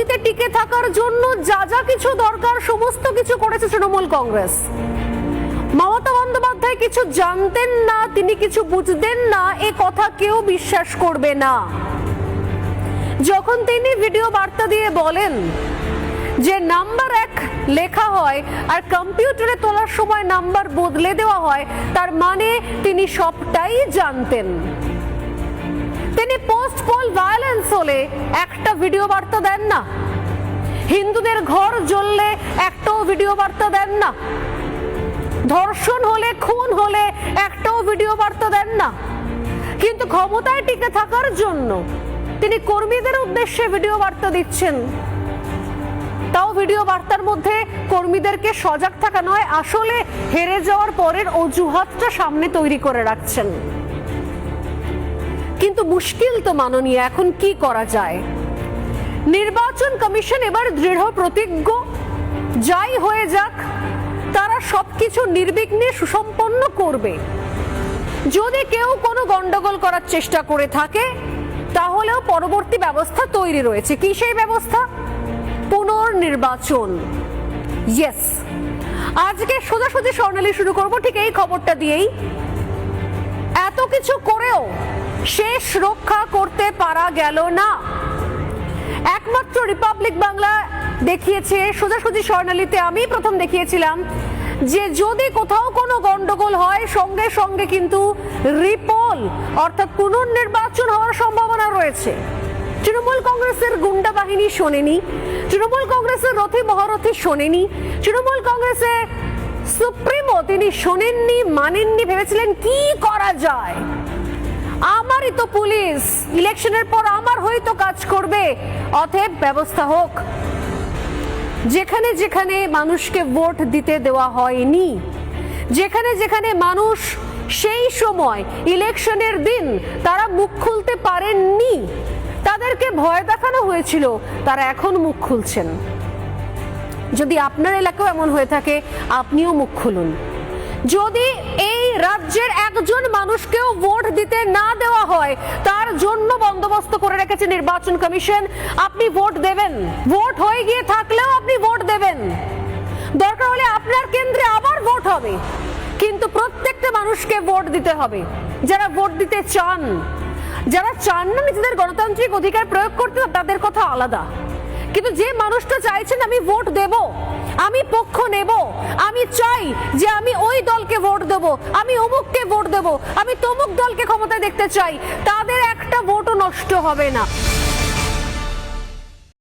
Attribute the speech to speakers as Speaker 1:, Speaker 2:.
Speaker 1: রাজনীতিতে টিকে থাকার জন্য যা যা কিছু দরকার সমস্ত কিছু করেছে তৃণমূল কংগ্রেস। মমতা বন্দ্যোপাধ্যায় কিছু জানতেন না, তিনি কিছু বুঝতেন না, এ কথা কেউ বিশ্বাস করবে না। যখন তিনি ভিডিও বার্তা দিয়ে বলেন যে নাম্বার 1 লেখা হয় আর কম্পিউটারে তোলার সময় নাম্বার বদলে দেওয়া হয়, তার মানে তিনি সবটাই জানতেন। তিনি পোস্ট পোল ভায়োলেন্স হলে একটা ভিডিও বার্তা দেন না, হিন্দুদের ঘর জ্বললে একটাও ভিডিও বার্তা দেন না, ধর্ষণ হলে খুন হলে একটাও ভিডিও বার্তা দেন না। কিন্তু ক্ষমতায় টিকে থাকার জন্য তিনি কর্মীদের উদ্দেশ্যে ভিডিও বার্তা দিচ্ছেন। তাও ভিডিও বার্তার মধ্যে কর্মীদেরকে সজাগ থাকা নয়, আসলে হেরে যাওয়ার পরের অজুহাতটা সামনে তৈরি করে রাখছেন। কিন্তু মুশকিল তো মাননীয়, এখন কি করা যায়? নির্বাচন কমিশন এবার দৃঢ় প্রতিজ্ঞ, যাই হয়ে যাক তারা সবকিছু নির্বিঘ্নে সুসম্পন্ন করবে। যদি কেউ কোনো গন্ডগোল করার চেষ্টা করে থাকে তাহলেও পরবর্তী ব্যবস্থা তৈরি রয়েছে। কি সেই ব্যবস্থা? পুনর্নির্বাচন। ইয়েস, আজকে সোজাসুজি স্বর্ণালী শুরু করব ঠিক এই খবরটা দিয়েই। এত কিছু করেও শেষ রক্ষা করতে পারা গেল না। একমাত্র রিপাবলিক বাংলা দেখিয়েছে, সোজাসুজি স্বর্ণালীতে আমি প্রথম দেখিয়েছিলাম যে যদি কোথাও কোনো গন্ডগোল হয় সঙ্গে সঙ্গে কিন্তু রিপোল অর্থাৎ পুনর্নির্বাচন হওয়ার সম্ভাবনা রয়েছে। তৃণমূল কংগ্রেসের গুন্ডা বাহিনী শোনেনি, তৃণমূল কংগ্রেসের রথী মহারথী শোনেনি, তৃণমূল কংগ্রেসের সুপ্রিমো তিনি শোনেননি, মানেননি, ভেবেছিলেন কি করা যায়, আমারই তো পুলিশ, ইলেকশনের পর আমার হয়তো কাজ করবে, অতএব ব্যবস্থা হোক। যেখানে যেখানে মানুষকে ভোট দিতে দেওয়া হয়নি, যেখানে যেখানে মানুষ সেই সময় ইলেকশনের দিন তারা মুখ খুলতে পারেননি, তাদেরকে ভয় দেখানো হয়েছিল, তারা এখন মুখ খুলছেন। যদি আপনার এলাকাও এমন হয়ে থাকে আপনিও মুখ খুলুন। যদি এই রাজ্যের একজন মানুষকেও ভোট দিতে না দেওয়া হয় তার জন্য বন্দোবস্ত করে রেখেছে নির্বাচন কমিশন। আপনি ভোট দেবেন, ভোট হয়ে গিয়ে থাকলেও আপনি ভোট দেবেন, দরকার হলে আপনার কেন্দ্রে আবার ভোট হবে, কিন্তু প্রত্যেকটা মানুষকে ভোট দিতে হবে। যারা ভোট দিতে চান, যারা চান না নিজেদের গণতান্ত্রিক অধিকার প্রয়োগ করতে, তাদের কথা আলাদা। কিন্তু যে মানুষটা চাইছেন আমি ভোট দেব, আমি পক্ষ নেব, আমি চাই যে আমি ওই দলকে ভোট দেব, আমি অমুককে ভোট দেব, আমি তমুক দলকে ক্ষমতায় দেখতে চাই, তাদের একটা ভোটও নষ্ট হবে না।